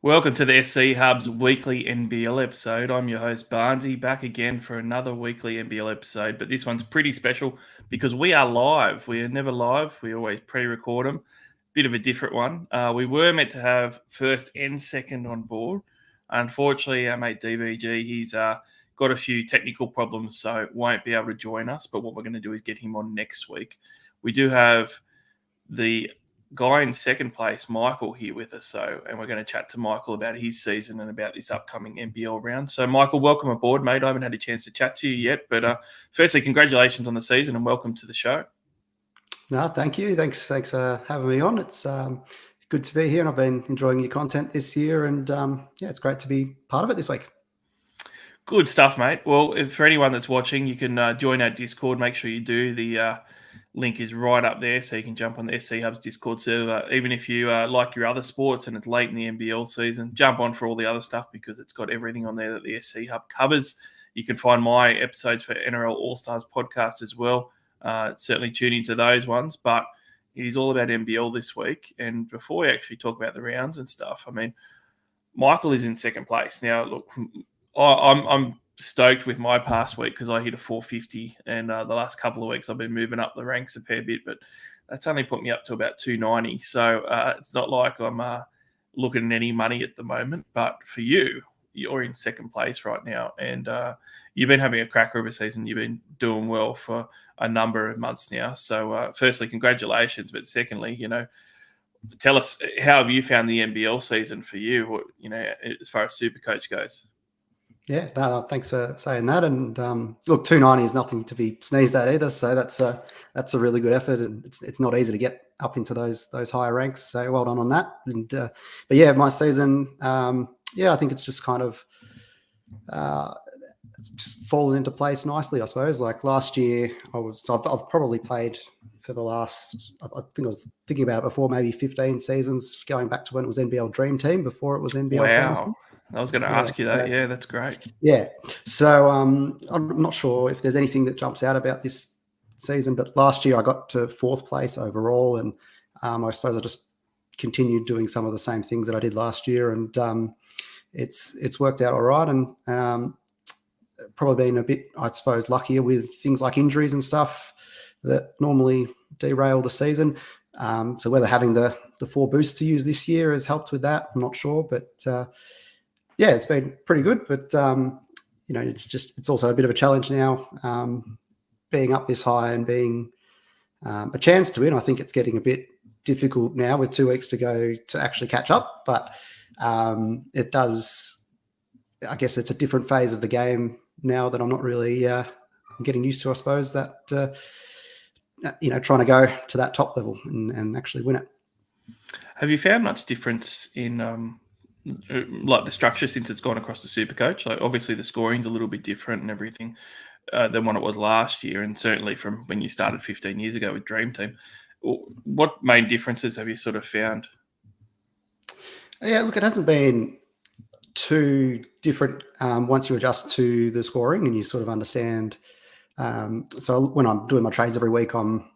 Welcome to the SC Hub's weekly NBL episode. I'm your host, Barnesy, back again for another weekly NBL episode. But this one's pretty special because we are live. We are never live. We always pre-record them. Bit of a different one. We were meant to have first and second on board. Unfortunately, our mate DVG, he's got a few technical problems, so won't be able to join us. But what we're going to do is get him on next week. We do have the guy in second place, Michael, here with us. And we're going to chat to Michael about his season and about this upcoming NBL round. So, Michael, welcome aboard, mate. I haven't had a chance to chat to you yet, but firstly, congratulations on the season and welcome to the show. No, thank you. Thanks for having me on. It's good to be here, and I've been enjoying your content this year, and it's great to be part of it this week. Good stuff, mate. Well, for anyone that's watching, you can join our Discord. Make sure you do. The link is right up there, so you can jump on the SC Hub's Discord server. Even if you like your other sports and it's late in the NBL season, jump on for all the other stuff because it's got everything on there that the SC Hub covers. You can find my episodes for NRL All-Stars podcast as well. Certainly tune into those ones, but it is all about NBL this week. And before we actually talk about the rounds and stuff, I mean, Michael is in second place. Now, look, I'm stoked with my past week because I hit a 450, and the last couple of weeks I've been moving up the ranks a fair bit, but that's only put me up to about 290. So it's not like I'm looking at any money at the moment. But for you, you're in second place right now, and you've been having a cracker of a season. You've been doing well for a number of months now. So firstly, congratulations. But secondly, tell us, how have you found the NBL season for you, as far as Supercoach goes? Yeah, thanks for saying that. And look, 290 is nothing to be sneezed at either. So that's a really good effort, and it's not easy to get up into those higher ranks. So well done on that. And but yeah, my season, I think it's just kind of just fallen into place nicely, I suppose. Like last year, I've probably played for the last, I think I was thinking about it before, maybe 15 seasons, going back to when it was NBL Dream Team before it was NBL Fantasy. I was going to ask you that. Yeah, that's great. Yeah. So I'm not sure if there's anything that jumps out about this season, but last year I got to fourth place overall, and I suppose I just continued doing some of the same things that I did last year, and it's worked out all right, and probably been a bit, I suppose, luckier with things like injuries and stuff that normally derail the season. So whether having the 4 boosts to use this year has helped with that, I'm not sure, but yeah, it's been pretty good, but it's also a bit of a challenge now, being up this high and being a chance to win. I think it's getting a bit difficult now with 2 weeks to go to actually catch up, but it does. I guess it's a different phase of the game now that I'm not really I'm getting used to. I suppose that trying to go to that top level and actually win it. Have you found much difference in like the structure since it's gone across to Supercoach? Like obviously the scoring's a little bit different and everything than what it was last year, and certainly from when you started 15 years ago with Dream Team. What main differences have you sort of found? Yeah, look, it hasn't been too different once you adjust to the scoring and you sort of understand. So when I'm doing my trades every week, I'm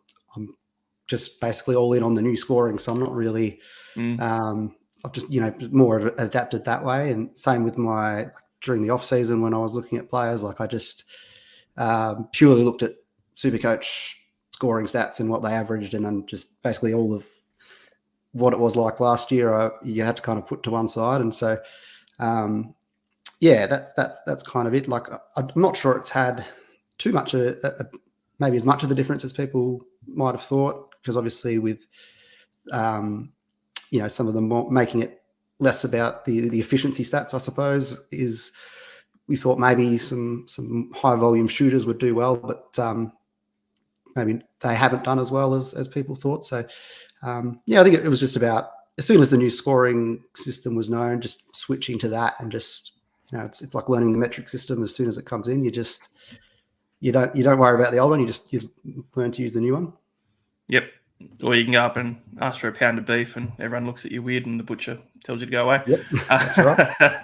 just basically all in on the new scoring. So I'm not really. I've just, more adapted that way. And same with during the off season when I was looking at players, like I just purely looked at Supercoach scoring stats and what they averaged, and just basically all of what it was like last year, you had to kind of put to one side. And so, that's kind of it. Like I'm not sure it's had too much, maybe as much of a difference as people might have thought, because obviously with some of them making it less about the efficiency stats, I suppose, is we thought maybe some high volume shooters would do well, but maybe they haven't done as well as people thought. So I think it was just about, as soon as the new scoring system was known, just switching to that, and just it's like learning the metric system. As soon as it comes in, you don't worry about the old one. You learn to use the new one. Yep. Or you can go up and ask for a pound of beef and everyone looks at you weird and the butcher tells you to go away. Yep, that's right.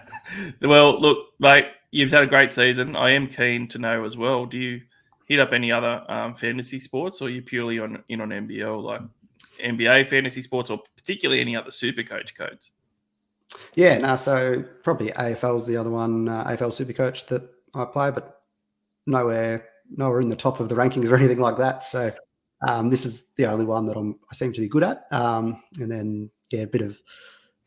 Well, look, mate, you've had a great season. I am keen to know as well, do you hit up any other fantasy sports, or are you purely on NBL, like NBA fantasy sports, or particularly any other Supercoach codes? Yeah, no, so probably AFL's the other one, AFL Supercoach that I play, but nowhere in the top of the rankings or anything like that. So this is the only one that I seem to be good at. And then yeah,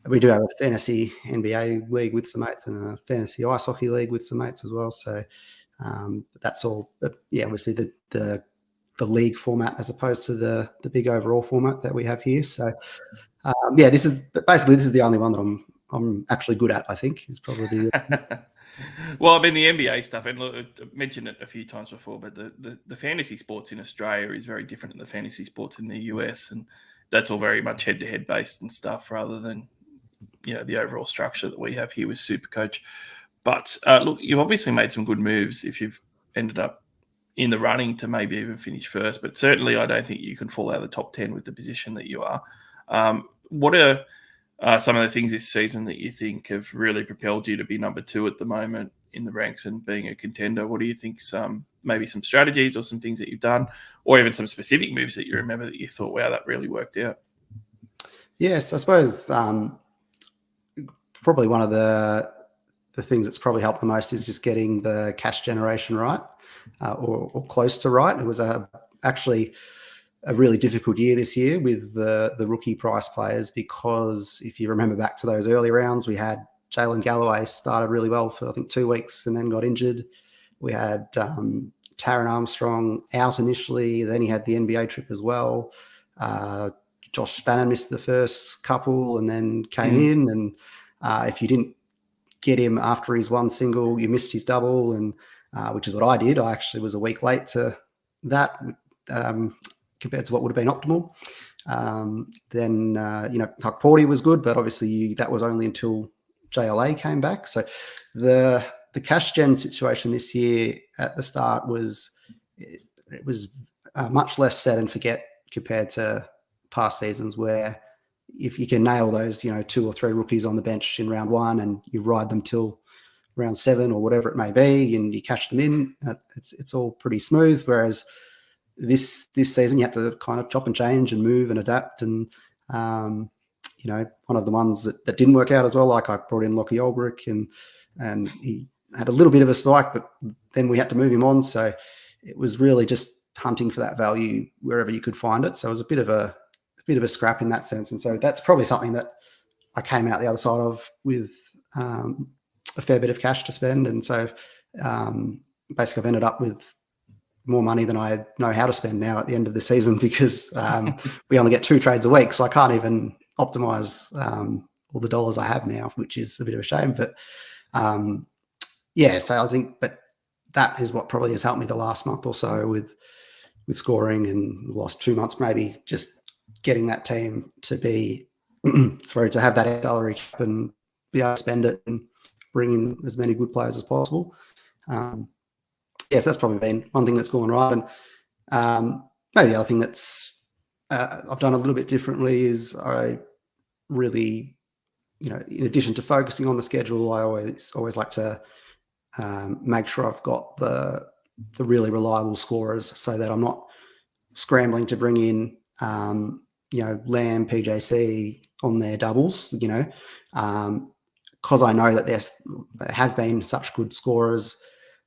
we do have a fantasy NBA league with some mates and a fantasy ice hockey league with some mates as well. So but that's all. But yeah, obviously the league format as opposed to the big overall format that we have here. So yeah, this is the only one that I'm actually good at. I think is probably Well, I mean the NBA stuff, and look, I mentioned it a few times before, but the fantasy sports in Australia is very different than the fantasy sports in the US, and that's all very much head to head based and stuff, rather than the overall structure that we have here with Supercoach. But look, you've obviously made some good moves if you've ended up in the running to maybe even finish first. But certainly, I don't think you can fall out of the top 10 with the position that you are. What are some of the things this season that you think have really propelled you to be number 2 at the moment in the ranks and being a contender? What do you think maybe some strategies or some things that you've done, or even some specific moves that you remember that you thought, wow, that really worked out? Yes, I suppose probably one of the things that's probably helped the most is just getting the cash generation right, or close to right. It was actually a really difficult year this year with the rookie price players, because if you remember back to those early rounds, we had Jalen Galloway started really well for I think 2 weeks and then got injured. We had Taron Armstrong out initially, then he had the NBA trip as well. Josh Spannon missed the first couple and then came in, and if you didn't get him after his one single, you missed his double, and which is what I did. I actually was a week late to that compared to what would have been optimal. Then Tuck Porty was good, but obviously that was only until JLA came back. So the cash gen situation this year at the start was much less set and forget compared to past seasons, where if you can nail those 2 or 3 rookies on the bench in round 1 and you ride them till round 7 or whatever it may be, and you cash them in, it's all pretty smooth. Whereas this season you had to kind of chop and change and move and adapt, and one of the ones that didn't work out as well, like I brought in Lockie Olbrich, and he had a little bit of a spike, but then we had to move him on. So it was really just hunting for that value wherever you could find it. So it was a bit of a scrap in that sense. And so that's probably something that I came out the other side of with a fair bit of cash to spend. And so basically I've ended up with more money than I know how to spend now at the end of the season, because we only get 2 trades a week. So I can't even optimize all the dollars I have now, which is a bit of a shame. But so I think, but that is what probably has helped me the last month or so with scoring, and the last 2 months maybe, just getting that team to be to have that salary cap and be able to spend it and bring in as many good players as possible. Yes, that's probably been one thing that's gone right. And maybe the other thing that's I've done a little bit differently is I really, in addition to focusing on the schedule, I always like to make sure I've got the really reliable scorers, so that I'm not scrambling to bring in Lamb, PJC on their doubles, because I know that they have been such good scorers.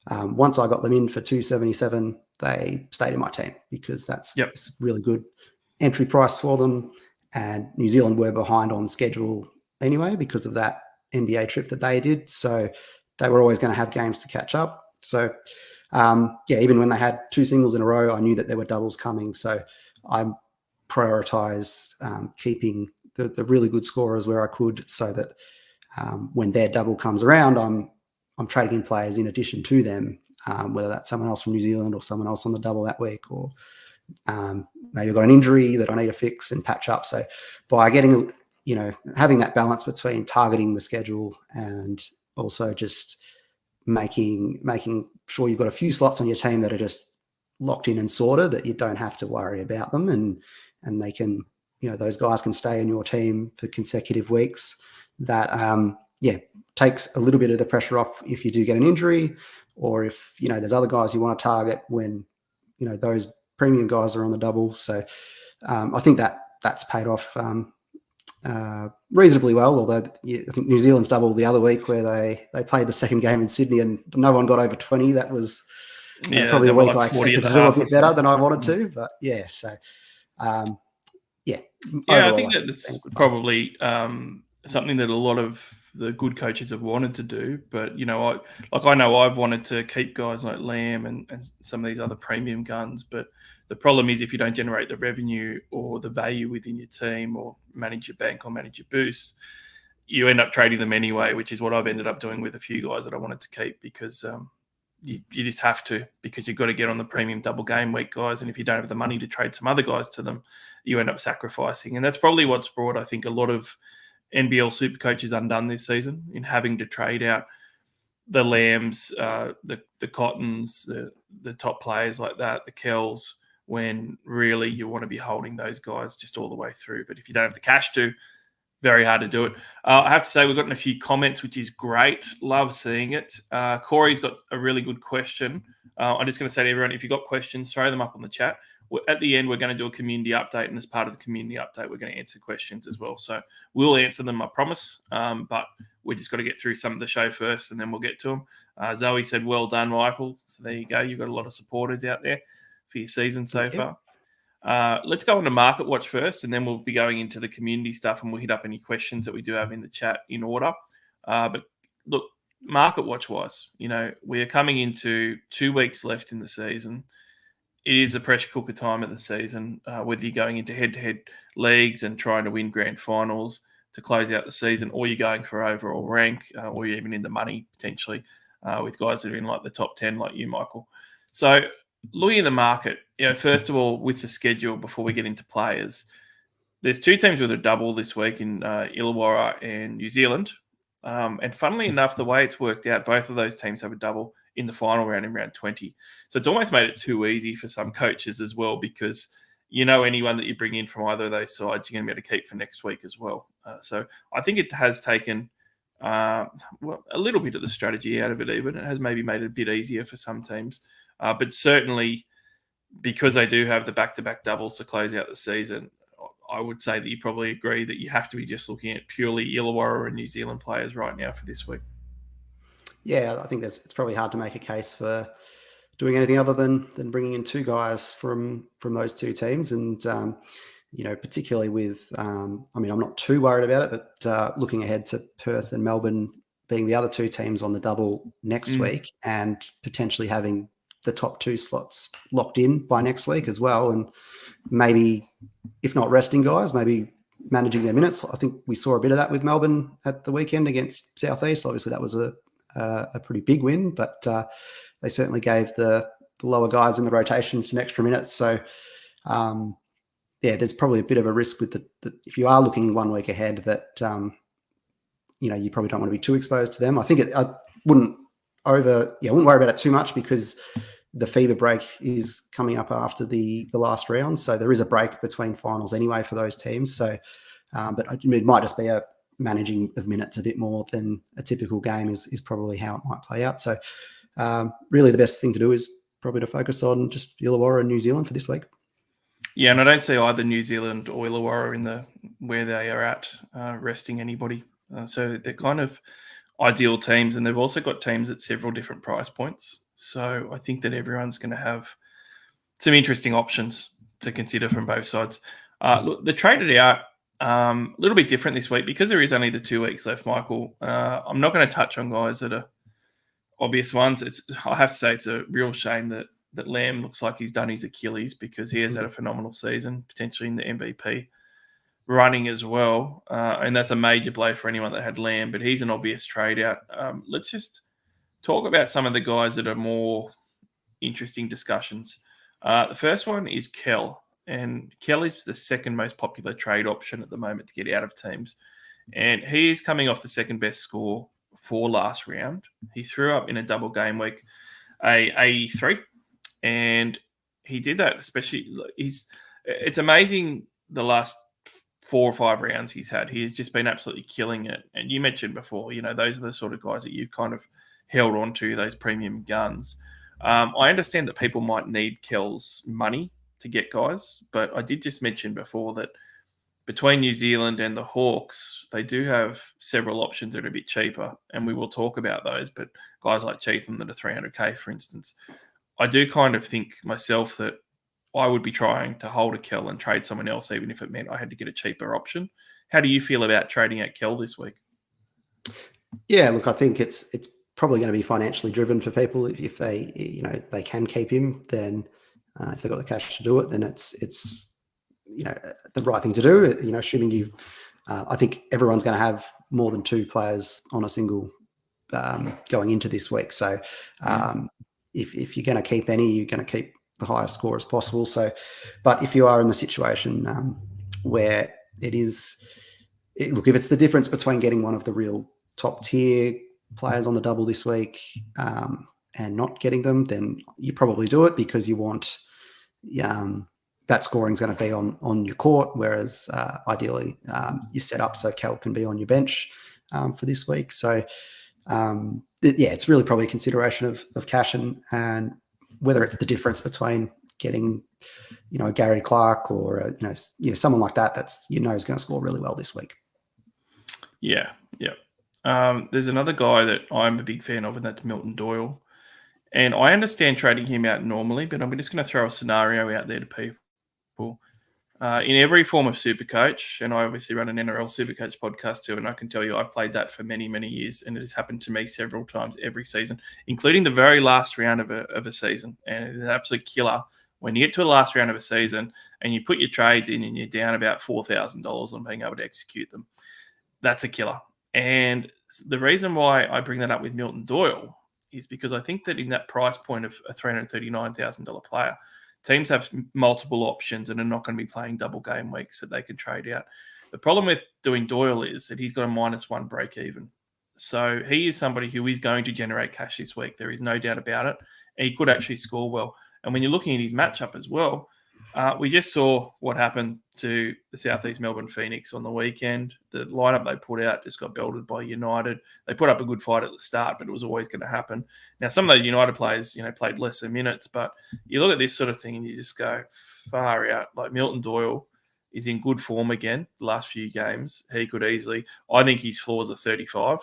Once I got them in for 277, they stayed in my team, because that's it's really good entry price for them. And New Zealand were behind on schedule anyway because of that NBA trip that they did. So they were always going to have games to catch up. So even when they had 2 singles in a row, I knew that there were doubles coming. So I prioritized keeping the really good scorers where I could, so that when their double comes around, I'm trading in players in addition to them, whether that's someone else from New Zealand or someone else on the double that week, or maybe I've got an injury that I need to fix and patch up. So by getting, having that balance between targeting the schedule and also just making sure you've got a few slots on your team that are just locked in and sorted, that you don't have to worry about them, and they can, those guys can stay in your team for consecutive weeks. That takes a little bit of the pressure off if you do get an injury, or if there's other guys you want to target when those premium guys are on the double. So I think that's paid off reasonably well, although I think New Zealand's double the other week where they played the second game in Sydney and no one got over 20. That was probably a week like I 40 expected at to the do a half or bit better something. than I wanted to. But yeah, so Yeah, I overall, think it's that's been a good one. probably something that a lot of the good coaches have wanted to do. But I know I've wanted to keep guys like Lamb and some of these other premium guns. But the problem is if you don't generate the revenue or the value within your team, or manage your bank or manage your boosts, you end up trading them anyway, which is what I've ended up doing with a few guys that I wanted to keep because you just have to, because you've got to get on the premium double game week guys. And if you don't have the money to trade some other guys to them, you end up sacrificing. And that's probably what's brought, I think, a lot of NBL super coaches undone this season, in having to trade out the Lambs, the Cottons, the top players like that, the Kells, when really you want to be holding those guys just all the way through. But if you don't have the cash to, very hard to do it. I have to say, we've gotten a few comments, which is great. Love seeing it. Corey's got a really good question. I'm just going to say to everyone, if you've got questions, throw them up on the chat. At the end, we're going to do a community update, and as part of the community update, we're going to answer questions as well. So we'll answer them, I promise. But we just got to get through some of the show first, and then we'll get to them. Zoe said, well done, Michael. So there you go. You've got a lot of supporters out there for your season so far. Let's go on to Market Watch first, and then we'll be going into the community stuff, and we'll hit up any questions that we do have in the chat in order. But look, Market Watch wise, we are coming into 2 weeks left in the season. It is a pressure cooker time of the season, whether you're going into head-to-head leagues and trying to win grand finals to close out the season, or you're going for overall rank, or you're even in the money potentially with guys that are in like the top 10 like you, Michael. So looking at the market, first of all, with the schedule, before we get into players, there's 2 teams with a double this week in Illawarra and New Zealand. And funnily enough, the way it's worked out, both of those teams have a double in the final round in round 20. So it's almost made it too easy for some coaches as well, because anyone that you bring in from either of those sides, you're going to be able to keep for next week as well. So I think it has taken a little bit of the strategy out of it even. It has maybe made it a bit easier for some teams. But certainly, because they do have the back-to-back doubles to close out the season, I would say that you probably agree that you have to be just looking at purely Illawarra and New Zealand players right now for this week. Yeah, I think it's probably hard to make a case for doing anything other than bringing in 2 guys from those 2 teams. And, particularly with, I'm not too worried about it, but looking ahead to Perth and Melbourne being the other 2 teams on the double next week, and potentially having the top 2 slots locked in by next week as well. And maybe, if not resting guys, maybe managing their minutes. I think we saw a bit of that with Melbourne at the weekend against Southeast. Obviously, that was a pretty big win, but they certainly gave the lower guys in the rotation some extra minutes. So, there's probably a bit of a risk with the if you are looking 1 week ahead, that you probably don't want to be too exposed to them. I think I wouldn't worry about it too much, because the fever break is coming up after the last round. So there is a break between finals anyway for those teams. So, but it might just be a managing of minutes a bit more than a typical game is probably how it might play out. So really the best thing to do is probably to focus on just Illawarra and New Zealand for this week. Yeah, and I don't see either New Zealand or Illawarra in where they are at resting anybody. So they're kind of ideal teams, and they've also got teams at several different price points. So I think that everyone's going to have some interesting options to consider from both sides. Look, the traded out a little bit different this week because there is only the 2 weeks left, Michael. I'm not going to touch on guys that are obvious ones. I have to say it's a real shame that Lamb looks like he's done his Achilles, because he has had a phenomenal season, potentially in the MVP running as well. And that's a major blow for anyone that had Lamb, but he's an obvious trade out. Let's just talk about some of the guys that are more interesting discussions. The first one is Kell. And Kell is the second most popular trade option at the moment to get out of teams. And he is coming off the second best score for last round. He threw up in a double game week a 83. And he did that, especially it's amazing the last 4 or 5 rounds he's had. He has just been absolutely killing it. And you mentioned before, those are the sort of guys that you've kind of held on to, those premium guns. I understand that people might need Kell's money to get guys, but I did just mention before that between New Zealand and the Hawks, they do have several options that are a bit cheaper, and we will talk about those. But guys like Cheatham that are 300k, for instance, I do kind of think myself that I would be trying to hold a Kell and trade someone else, even if it meant I had to get a cheaper option. How do you feel about trading at Kell this week? Yeah, look, I think it's probably going to be financially driven for people. If they they can keep him, then if they've got the cash to do it, then it's the right thing to do. Assuming you've, I think everyone's going to have more than 2 players on a single going into this week. So if you're going to keep any, you're going to keep the highest score as possible. So, but if you are in the situation where it is, look, if it's the difference between getting one of the real top tier players on the double this week and not getting them, then you probably do it because you want that scoring is going to be on your court, whereas ideally you set up so Cal can be on your bench for this week. So it's really probably a consideration of cash and whether it's the difference between getting a Gary Clark or someone like that that's is going to score really well this week. Yeah. There's another guy that I'm a big fan of, and that's Milton Doyle. And I understand trading him out normally, but I'm just going to throw a scenario out there to people. In every form of Supercoach, and I obviously run an NRL Supercoach podcast too, and I can tell you I've played that for many, many years, and it has happened to me several times every season, including the very last round of a season. And it's an absolute killer when you get to the last round of a season and you put your trades in and you're down about $4,000 on being able to execute them. That's a killer. And the reason why I bring that up with Milton Doyle is because I think that in that price point of a $339,000 player, teams have multiple options and are not going to be playing double game weeks that they can trade out. The problem with doing Doyle is that he's got a -1 break even. So he is somebody who is going to generate cash this week. There is no doubt about it. And he could actually score well. And when you're looking at his matchup as well, we just saw what happened to the Southeast Melbourne Phoenix on the weekend. The lineup they put out just got belted by United. They put up a good fight at the start, but it was always going to happen. Now, some of those United players, played lesser minutes, but you look at this sort of thing and you just go, far out. Like Milton Doyle is in good form again the last few games. He could easily, I think his floors are 35.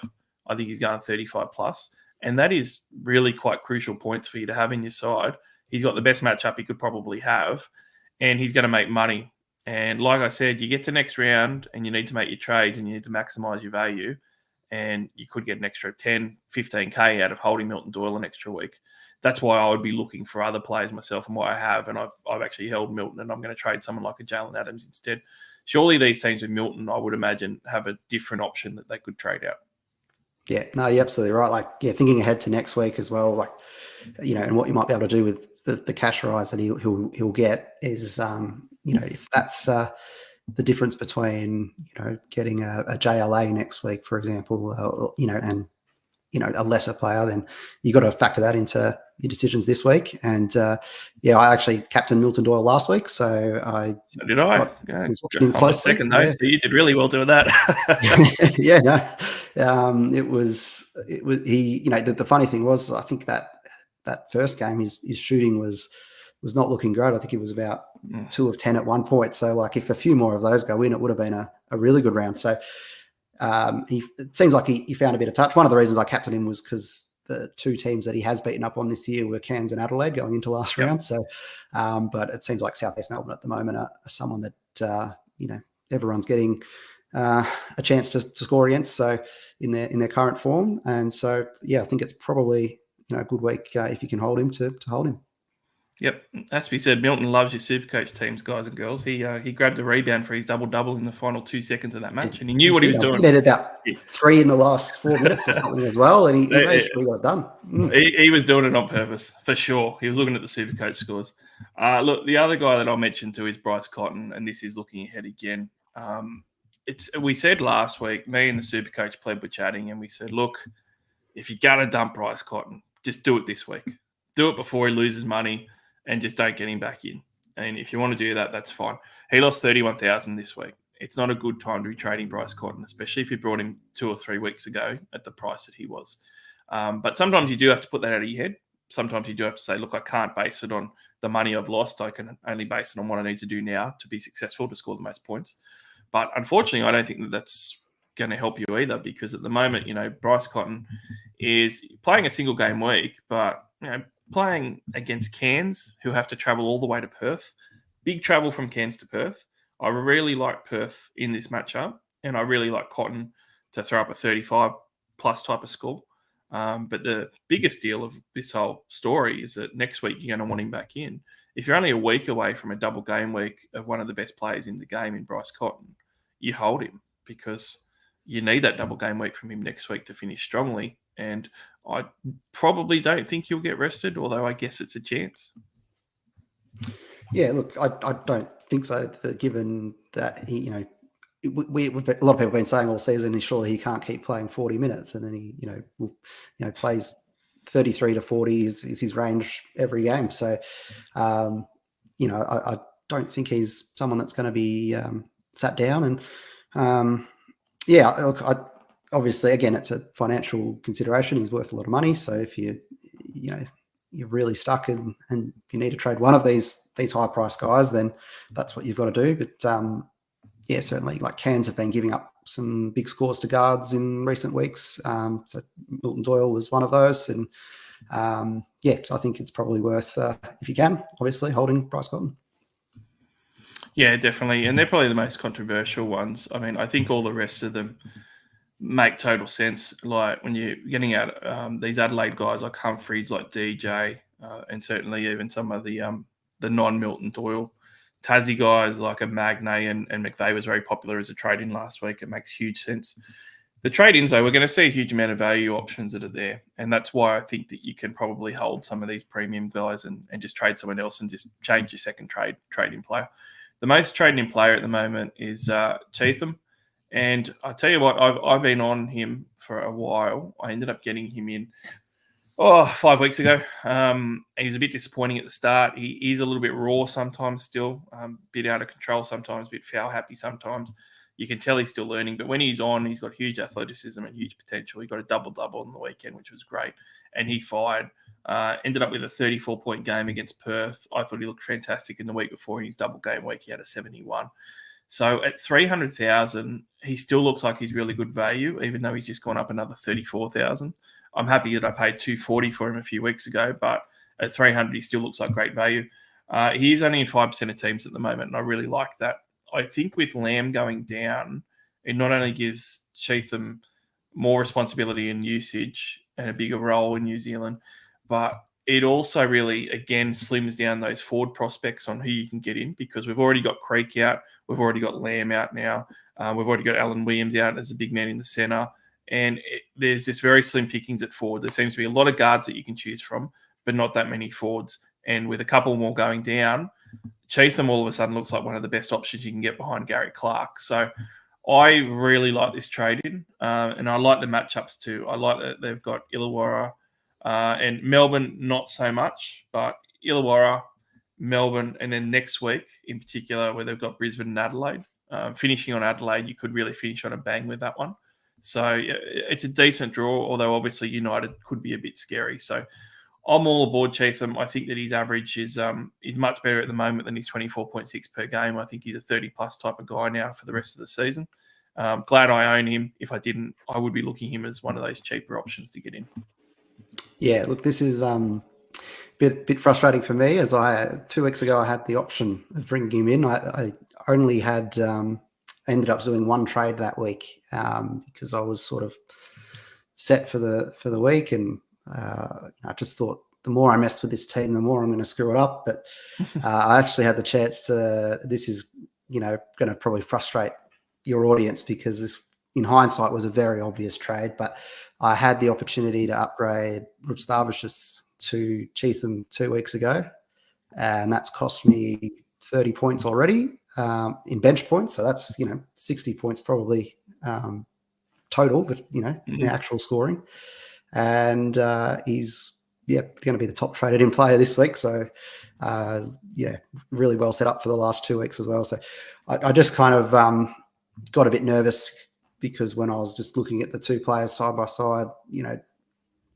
I think he's going 35 plus. And that is really quite crucial points for you to have in your side. He's got the best matchup he could probably have. And he's going to make money. And like I said, you get to next round and you need to make your trades and you need to maximize your value. And you could get an extra 10, 15K out of holding Milton Doyle an extra week. That's why I would be looking for other players myself and what I have. And I've actually held Milton and I'm going to trade someone like a Jalen Adams instead. Surely these teams with Milton, I would imagine, have a different option that they could trade out. Yeah, no, you're absolutely right. Thinking ahead to next week as well, and what you might be able to do with the cash rise that he'll get is, if that's the difference between, getting a JLA next week, for example, and, a lesser player, then you got to factor that into your decisions this week. And I actually captained Milton Doyle last week, so did I. Was watching him closely. Second though, so you did really well doing that. It was he. The funny thing was, I think that first game, his shooting was not looking great. I think he was about 2 of 10 at one point. So if a few more of those go in, it would have been a really good round. So it seems like he found a bit of touch. One of the reasons I captained him was because the 2 teams that he has beaten up on this year were Cairns and Adelaide going into last round. So, but it seems like South East Melbourne at the moment are someone that everyone's getting a chance to score against. So in their current form, and so I think it's probably a good week if you can hold him to hold him. Yep, as we said, Milton loves your Supercoach teams, guys and girls. He grabbed a rebound for his double-double in the final 2 seconds of that match, and he knew what he was doing. He did about 3 in the last 4 minutes or something as well, and he made sure he got it done. He was doing it on purpose, for sure. He was looking at the Supercoach scores. Look, the other guy that I'll mention too is Bryce Cotton, and this is looking ahead again. We said last week, me and the Supercoach pleb were chatting, and we said, look, if you're going to dump Bryce Cotton, just do it this week. Do it before he loses money. And just don't get him back in. And if you want to do that, that's fine. He lost 31,000 this week. It's not a good time to be trading Bryce Cotton, especially if you brought him 2 or 3 weeks ago at the price that he was. But sometimes you do have to put that out of your head. Sometimes you do have to say, look, I can't base it on the money I've lost. I can only base it on what I need to do now to be successful, to score the most points. But unfortunately, I don't think that's going to help you either, because at the moment, Bryce Cotton is playing a single game week, but playing against Cairns, who have to travel all the way to Perth. Big travel from Cairns to Perth. I really like Perth in this matchup, and I really like Cotton to throw up a 35 plus type of score. But the biggest deal of this whole story is that next week you're going to want him back in. If you're only a week away from a double game week of one of the best players in the game in Bryce Cotton, you hold him, because you need that double game week from him next week to finish strongly. And I probably don't think he'll get rested, although I guess it's a chance. Yeah, look, I don't think so, given that he, a lot of people have been saying all season, surely he can't keep playing 40 minutes, and then he, plays 33 to 40 is his range every game. So, I don't think he's someone that's going to be sat down. And look, obviously, again, it's a financial consideration. He's worth a lot of money. So if you're really stuck and you need to trade one of these high price guys, then that's what you've got to do. But certainly, like, Cairns have been giving up some big scores to guards in recent weeks. So Milton Doyle was one of those. And so I think it's probably worth, if you can, obviously, holding Bryce Cotton. Yeah, definitely. And they're probably the most controversial ones. I mean, I think all the rest of them make total sense. Like when you're getting out these Adelaide guys like Humphreys, like DJ, and certainly even some of the non-Milton Doyle Tassie guys like a Magnay and McVeigh was very popular as a trade-in last week. It makes huge sense. The trade-ins, though, we're going to see a huge amount of value options that are there. And that's why I think that you can probably hold some of these premium guys and just trade someone else and just change your second trade-in player. The most trade-in player at the moment is Cheatham. And I tell you what, I've been on him for a while. I ended up getting him in 5 weeks ago. And he was a bit disappointing at the start. He is a little bit raw sometimes still, a bit out of control sometimes, a bit foul happy sometimes. You can tell he's still learning. But when he's on, he's got huge athleticism and huge potential. He got a double-double on the weekend, which was great. And he fired. Ended up with a 34-point game against Perth. I thought he looked fantastic in the week before. In his double game week, he had a 71. So at 300,000, he still looks like he's really good value, even though he's just gone up another 34,000. I'm happy that I paid 240 for him a few weeks ago, but at 300, he still looks like great value. He is only in 5% of teams at the moment, and I really like that. I think with Lamb going down, it not only gives Cheatham more responsibility and usage and a bigger role in New Zealand, but it also really, again, slims down those forward prospects on who you can get in, because we've already got Creek out. We've already got Lamb out now. We've already got Alan Williams out as a big man in the centre. And there's this very slim pickings at forward. There seems to be a lot of guards that you can choose from, but not that many forwards. And with a couple more going down, Cheatham all of a sudden looks like one of the best options you can get behind Gary Clark. So I really like this trade-in, and I like the matchups too. I like that they've got Illawarra and Melbourne, not so much, but Illawarra, Melbourne, and then next week in particular where they've got Brisbane and Adelaide. Finishing on Adelaide, you could really finish on a bang with that one. So it's a decent draw, although obviously United could be a bit scary. So I'm all aboard Cheatham. I think that his average is much better at the moment than his 24.6 per game. I think he's a 30-plus type of guy now for the rest of the season. Glad I own him. If I didn't, I would be looking at him as one of those cheaper options to get in. Yeah, look, this is bit frustrating for me, as 2 weeks ago I had the option of bringing him in. I only had ended up doing one trade that week because I was sort of set for the week, and I just thought the more I mess with this team, the more I'm going to screw it up. But I actually had the chance to. This is going to probably frustrate your audience, because this, in hindsight, was a very obvious trade. But I had the opportunity to upgrade Rupstavicius to Cheatham 2 weeks ago, and that's cost me 30 points already in bench points. So that's 60 points probably total, but in actual scoring. And he's going to be the top traded in player this week. So really well set up for the last 2 weeks as well. So I just kind of got a bit nervous, because when I was just looking at the two players side by side,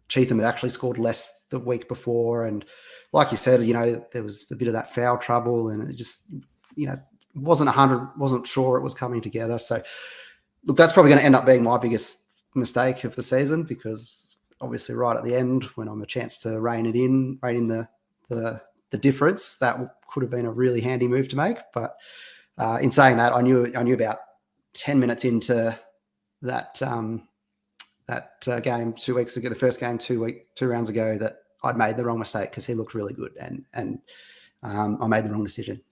Cheatham had actually scored less the week before. And like you said, there was a bit of that foul trouble, and it just, wasn't sure it was coming together. So look, that's probably going to end up being my biggest mistake of the season, because obviously right at the end, when I'm a chance to rein in the difference, that could have been a really handy move to make. But in saying that, I knew about 10 minutes into that game 2 weeks ago, the first game 2 rounds ago, that I'd made the wrong mistake, because he looked really good, and I made the wrong decision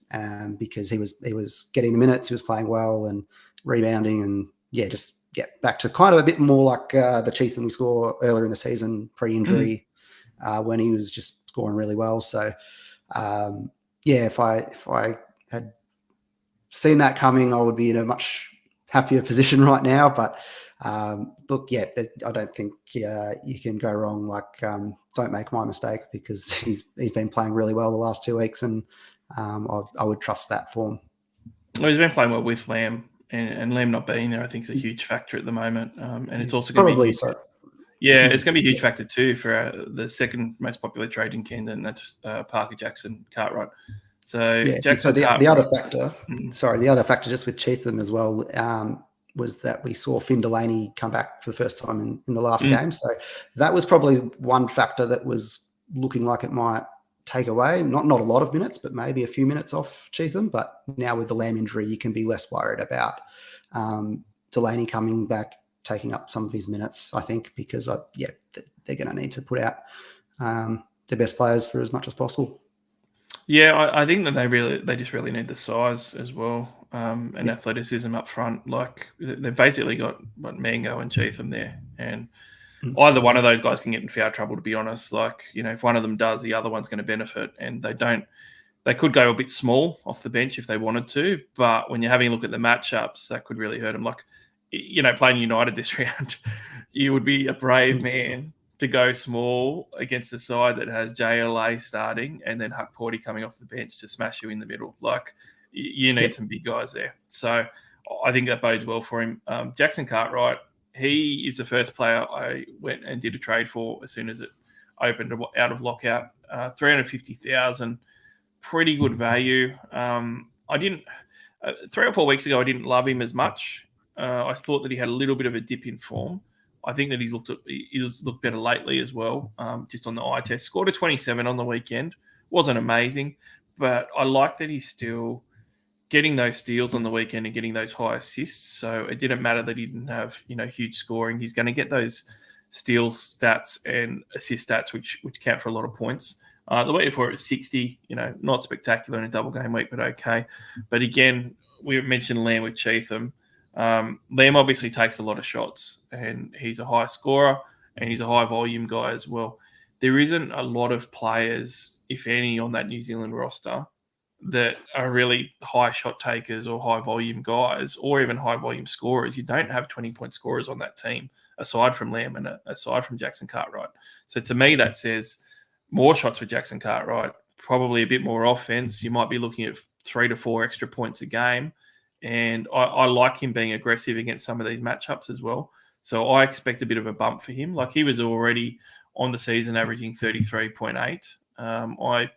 because he was getting the minutes, he was playing well and rebounding, and just get back to kind of a bit more like the Cheatham we saw earlier in the season pre-injury, when he was just scoring really well. So if I had seen that coming, I would be in a much happier position right now. But look, I don't think you can go wrong. Like, don't make my mistake, because he's been playing really well the last 2 weeks, and I would trust that form. Well, he's been playing well with Lamb, and Lamb not being there, I think, is a huge factor at the moment. And it's also going to be huge. Yeah, it's going to be a huge factor too for the second most popular trade in Kent, and that's Parker Jackson Cartwright. So Jackson the other factor, the other factor just with Cheatham as well, was that we saw Finn Delaney come back for the first time in the last game. So that was probably one factor that was looking like it might take away, not a lot of minutes, but maybe a few minutes off Cheatham. But now with the Lamb injury, you can be less worried about Delaney coming back, taking up some of his minutes, I think, because they're going to need to put out their best players for as much as possible. Yeah, I think that they just really need the size as well, and athleticism up front. Like, they've basically got Mango and Cheatham there, and either one of those guys can get in foul trouble, to be honest. Like, if one of them does, the other one's going to benefit, and they could go a bit small off the bench if they wanted to, but when you're having a look at the matchups, that could really hurt them. Like, playing United this round, you would be a brave man to go small against a side that has JLA starting and then Huck Porty coming off the bench to smash you in the middle. Like, you need some big guys there. So I think that bodes well for him. Jackson Cartwright, he is the first player I went and did a trade for as soon as it opened out of lockout. 350,000, pretty good value. I didn't 3 or 4 weeks ago, I didn't love him as much. I thought that he had a little bit of a dip in form. I think that he's looked better lately as well, just on the eye test. Scored a 27 on the weekend. Wasn't amazing, but I like that he's still getting those steals on the weekend and getting those high assists. So it didn't matter that he didn't have huge scoring. He's going to get those steal stats and assist stats, which count for a lot of points. The week before it was 60, not spectacular in a double game week, but okay. But again, we mentioned Lamb with Cheatham. Lamb obviously takes a lot of shots, and he's a high scorer, and he's a high volume guy as well. There isn't a lot of players, if any, on that New Zealand roster that are really high shot takers or high volume guys, or even high volume scorers. You don't have 20-point scorers on that team, aside from Lamb and aside from Jackson Cartwright. So to me, that says more shots for Jackson Cartwright, probably a bit more offense. You might be looking at 3 to 4 extra points a game. And I like him being aggressive against some of these matchups as well. So I expect a bit of a bump for him. Like, he was already on the season averaging 33.8.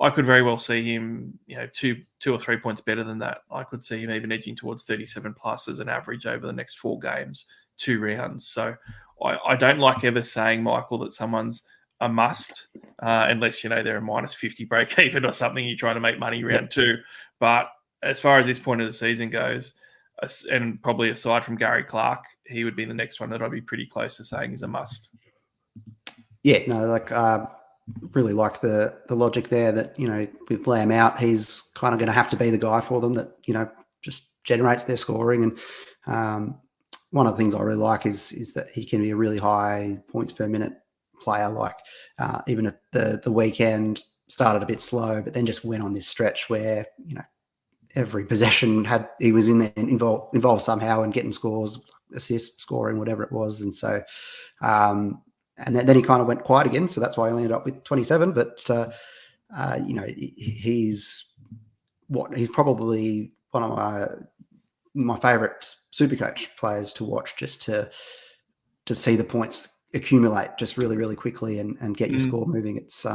I could very well see him, 2 or 3 points better than that. I could see him even edging towards 37 plus as an average over the next 4 games, 2 rounds. So I don't like ever saying, Michael, that someone's a must, unless, they're a minus 50 break even or something. You're trying to make money round 2. But as far as this point of the season goes, and probably aside from Gary Clark, he would be the next one that I'd be pretty close to saying is a must. Yeah, no, really like the logic there that, with Lamb out, he's kind of going to have to be the guy for them that, just generates their scoring. And one of the things I really like is that he can be a really high points per minute player. Like, even at the weekend started a bit slow, but then just went on this stretch where, every possession he was in there involved somehow and getting scores, assists, scoring, whatever it was. And so, and then he kind of went quiet again. So that's why I ended up with 27. But, he's probably one of my favorite Supercoach players to watch, just to see the points accumulate just really, really quickly and get your score moving. It's,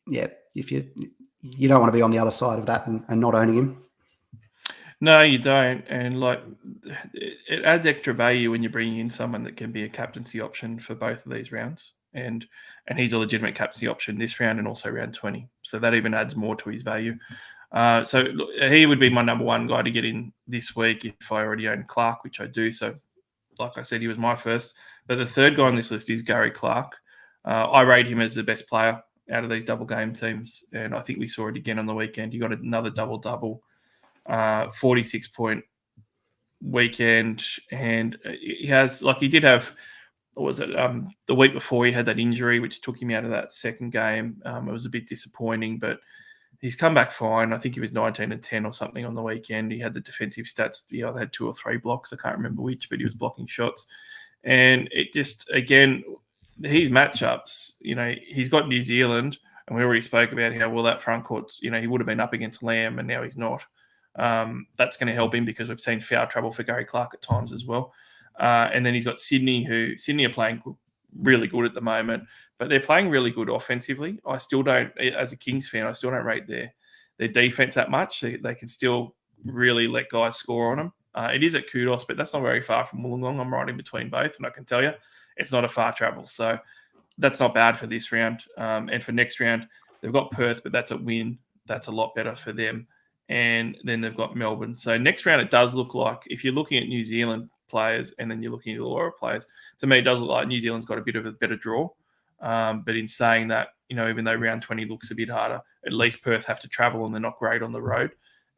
if you don't want to be on the other side of that and not owning him. No, you don't. And like, it adds extra value when you're bringing in someone that can be a captaincy option for both of these rounds. And he's a legitimate captaincy option this round and also round 20. So that even adds more to his value. So look, he would be my number one guy to get in this week if I already own Clark, which I do. So, like I said, he was my first. But the third guy on this list is Gary Clark. I rate him as the best player out of these double game teams. And I think we saw it again on the weekend. He got another double-double. 46-point weekend, and he did have, what was it, the week before he had that injury which took him out of that second game. It was a bit disappointing, but he's come back fine. I think he was 19 and 10 or something on the weekend. He had the defensive stats. They had 2 or 3 blocks. I can't remember which, but he was blocking shots. And it just, again, his matchups, he's got New Zealand, and we already spoke about how well that front court, he would have been up against Lamb, and now he's not. That's going to help him because we've seen foul trouble for Gary Clark at times as well. And then he's got Sydney are playing really good at the moment, but they're playing really good offensively. I still don't, as a Kings fan, I still don't rate their defense that much. They can still really let guys score on them. It is at Kudos, but that's not very far from Wollongong. I'm right in between both, and I can tell you it's not a far travel. So that's not bad for this round. And for next round, they've got Perth, but that's a win. That's a lot better for them. And then they've got Melbourne. So next round, it does look like, if you're looking at New Zealand players and then you're looking at the Illawarra players, to me, it does look like New Zealand's got a bit of a better draw. But in saying that, even though round 20 looks a bit harder, at least Perth have to travel and they're not great on the road.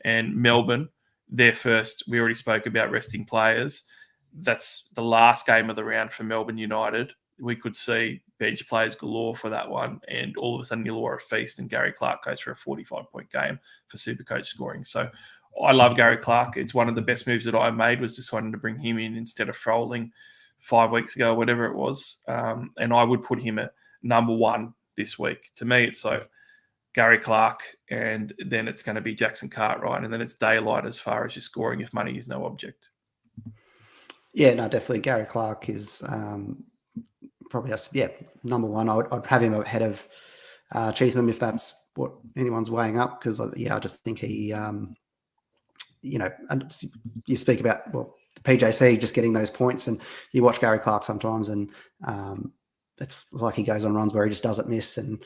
And Melbourne, their first, we already spoke about resting players. That's the last game of the round for Melbourne United. We could see bench players galore for that one, and all of a sudden Illawarra feast and Gary Clark goes for a 45-point game for Supercoach scoring. So I love Gary Clark. It's one of the best moves that I made, was deciding to bring him in instead of Froling 5 weeks ago, whatever it was. And I would put him at number one this week. To me, it's like Gary Clark, and then it's going to be Jackson Cartwright, and then it's daylight as far as your scoring if money is no object. Yeah, no, definitely. Gary Clark is probably number one. I'd have him ahead of Cheatham if that's what anyone's weighing up, because I just think he, and you speak about the PJC just getting those points, and you watch Gary Clark sometimes, and it's like he goes on runs where he just doesn't miss, and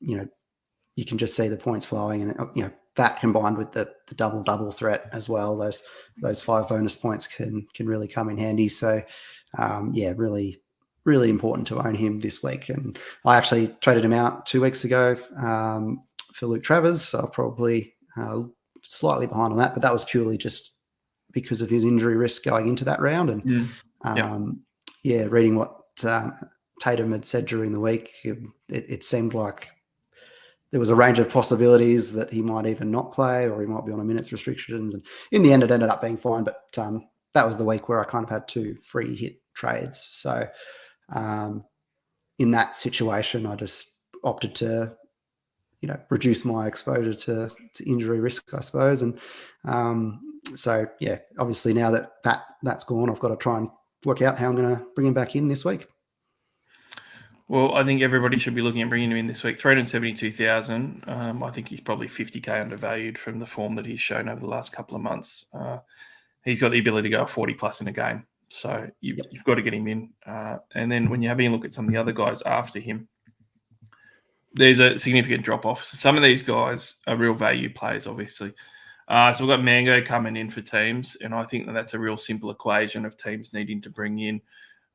you can just see the points flowing, and that combined with the double threat as well, those 5 bonus points can really come in handy. So really, really important to own him this week. And I actually traded him out 2 weeks ago for Luke Travers, so I'm probably slightly behind on that, but that was purely just because of his injury risk going into that round. And reading what Tatum had said during the week, it seemed like there was a range of possibilities that he might even not play, or he might be on a minutes restrictions. And in the end, it ended up being fine. But that was the week where I kind of had 2 free hit trades. So in that situation, I just opted to, reduce my exposure to injury risk, I suppose. And obviously now that's gone, I've got to try and work out how I'm going to bring him back in this week. Well, I think everybody should be looking at bringing him in this week. 372,000. I think he's probably 50K undervalued from the form that he's shown over the last couple of months. He's got the ability to go 40 plus in a game. So you've got to get him in. And then when you're having a look at some of the other guys after him, there's a significant drop-off. So some of these guys are real value players, obviously. So we've got Mango coming in for teams, and I think that's a real simple equation of teams needing to bring in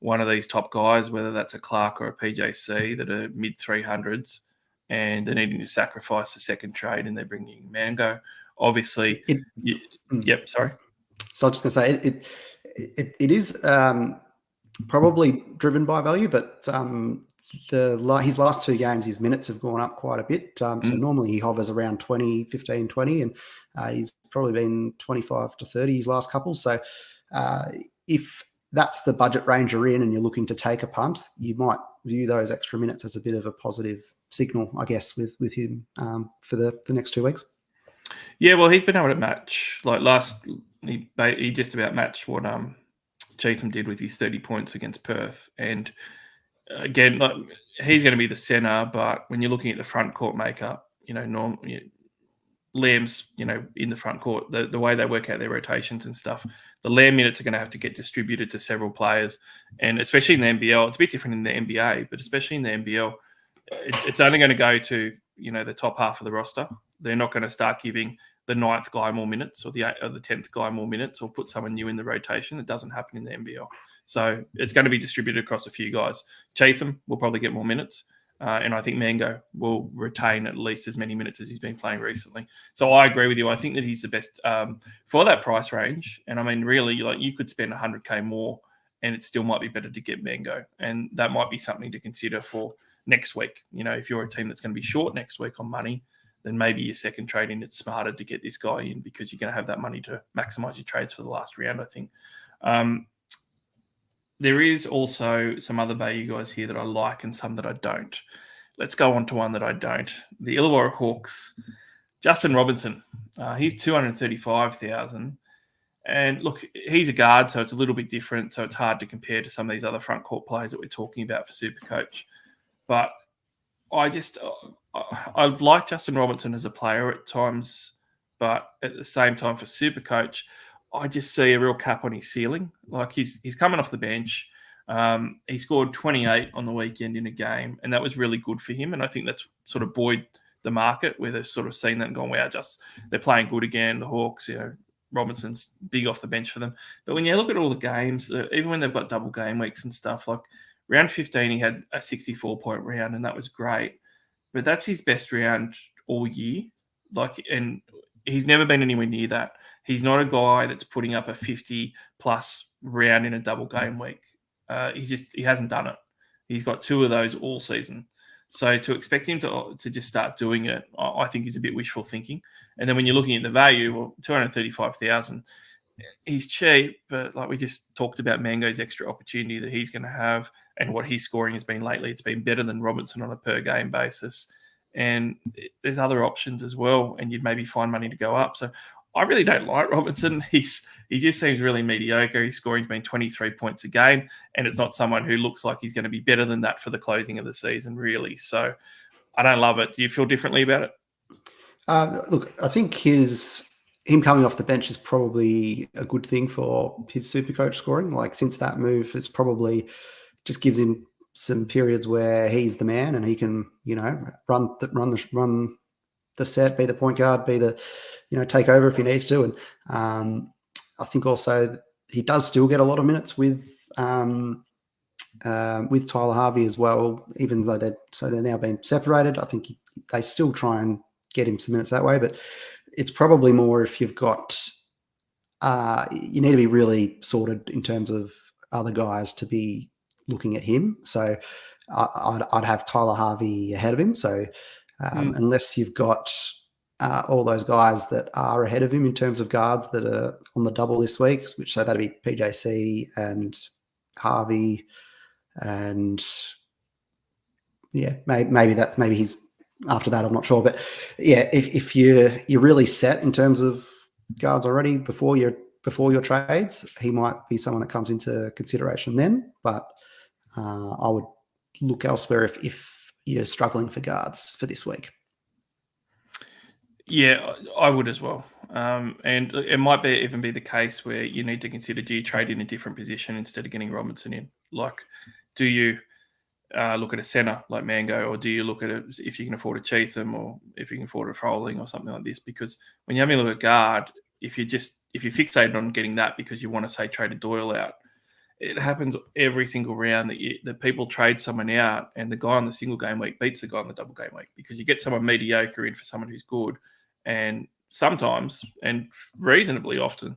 one of these top guys, whether that's a Clark or a PJC that are mid-300s, and they're needing to sacrifice the second trade, and they're bringing in Mango. Obviously, sorry. So I was just going to say, it is probably driven by value, but his last 2 games, his minutes have gone up quite a bit. So normally he hovers around 15, 20, and he's probably been 25 to 30 his last couple. So if that's the budget range you're in and you're looking to take a punt, you might view those extra minutes as a bit of a positive signal, I guess, with him for the next 2 weeks. Yeah, well, he's been able to match. Like he just about matched what Cheatham did with his 30 points against Perth. And again, he's going to be the centre, but when you're looking at the front court makeup, Lamb's, in the front court, the way they work out their rotations and stuff, the Lamb minutes are going to have to get distributed to several players. And especially in the NBL, it's a bit different in the NBA, but especially in the NBL, it's only going to go to, the top half of the roster. They're not going to start giving the 9th guy more minutes or the 10th guy more minutes or put someone new in the rotation. It doesn't happen in the NBL. So it's going to be distributed across a few guys. Chatham will probably get more minutes. And I think Mango will retain at least as many minutes as he's been playing recently. So I agree with you. I think that he's the best for that price range. And I mean, really, you could spend 100K more and it still might be better to get Mango. And that might be something to consider for next week. If you're a team that's going to be short next week on money, then maybe your second trading, it's smarter to get this guy in because you're going to have that money to maximize your trades for the last round, I think. There is also some other value guys here that I like and some that I don't. Let's go on to one that I don't. The Illawarra Hawks, Justin Robinson. He's 235,000. And look, he's a guard, so it's a little bit different. So it's hard to compare to some of these other front court players that we're talking about for Supercoach. But I've liked Justin Robinson as a player at times, but at the same time for Supercoach, I just see a real cap on his ceiling. Like he's coming off the bench. He scored 28 on the weekend in a game, and that was really good for him. And I think that's sort of buoyed the market where they've sort of seen that and gone, wow, they're playing good again. The Hawks, Robinson's big off the bench for them. But when you look at all the games, even when they've got double game weeks and stuff, like round 15, he had a 64-point round, and that was great. But that's his best round all year. And he's never been anywhere near that. He's not a guy that's putting up a 50-plus round in a double game week. He hasn't done it. He's got 2 of those all season. So to expect him to just start doing it, I think is a bit wishful thinking. And then when you're looking at the value, well, 235,000, he's cheap, but like we just talked about Mango's extra opportunity that he's going to have and what his scoring has been lately. It's been better than Robinson on a per game basis. And there's other options as well, and you'd maybe find money to go up. So I really don't like Robinson. He just seems really mediocre. His scoring's been 23 points a game, and it's not someone who looks like he's going to be better than that for the closing of the season, really. So I don't love it. Do you feel differently about it? Look, I think him coming off the bench is probably a good thing for his Supercoach scoring. Like since that move, it's probably just gives him some periods where he's the man and he can, run the set, be the point guard, be the, take over if he needs to. And I think also he does still get a lot of minutes with Tyler Harvey as well, even though they're now being separated. I think they still try and get him some minutes that way, but it's probably more if you've got, you need to be really sorted in terms of other guys to be looking at him. So I'd have Tyler Harvey ahead of him. So unless you've got all those guys that are ahead of him in terms of guards that are on the double this week, so that'd be PJC and Harvey, and maybe he's after that. I'm not sure, but yeah, if you're really set in terms of guards already before your trades, he might be someone that comes into consideration then. But I would look elsewhere if you're struggling for guards for this week. Yeah, I would as well. And it might even be the case where you need to consider, do you trade in a different position instead of getting Robinson in? Like, do you look at a centre like Mango, or do you look at if you can afford a Cheatham, or if you can afford a Froling or something like this? Because when you have a look at guard, if you're fixated on getting that because you want to, say, trade a Doyle out, it happens every single round that people trade someone out and the guy on the single game week beats the guy on the double game week, because you get someone mediocre in for someone who's good. And sometimes, and reasonably often,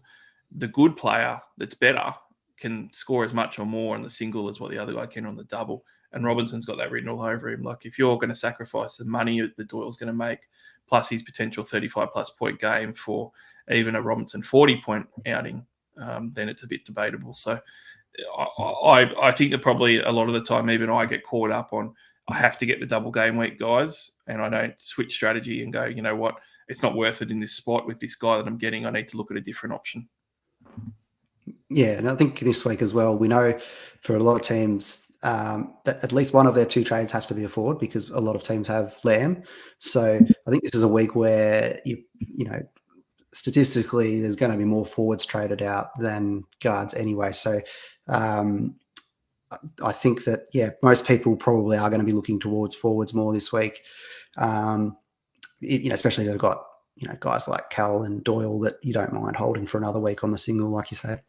the good player that's better can score as much or more on the single as what the other guy can on the double. And Robinson's got that written all over him. Like, if you're going to sacrifice the money that Doyle's going to make, plus his potential 35-plus point game for even a Robinson 40-point outing, then it's a bit debatable. So I think that probably a lot of the time, even I get caught up on, I have to get the double game week guys, and I don't switch strategy and go, you know what, it's not worth it in this spot with this guy that I'm getting. I need to look at a different option. Yeah, and I think this week as well, we know for a lot of teams, that at least one of their two trades has to be a forward because a lot of teams have Lamb. So I think this is a week where you know statistically there's going to be more forwards traded out than guards anyway. So I think that most people probably are going to be looking towards forwards more this week. Especially they've got guys like Cal and Doyle that you don't mind holding for another week on the single, like you said.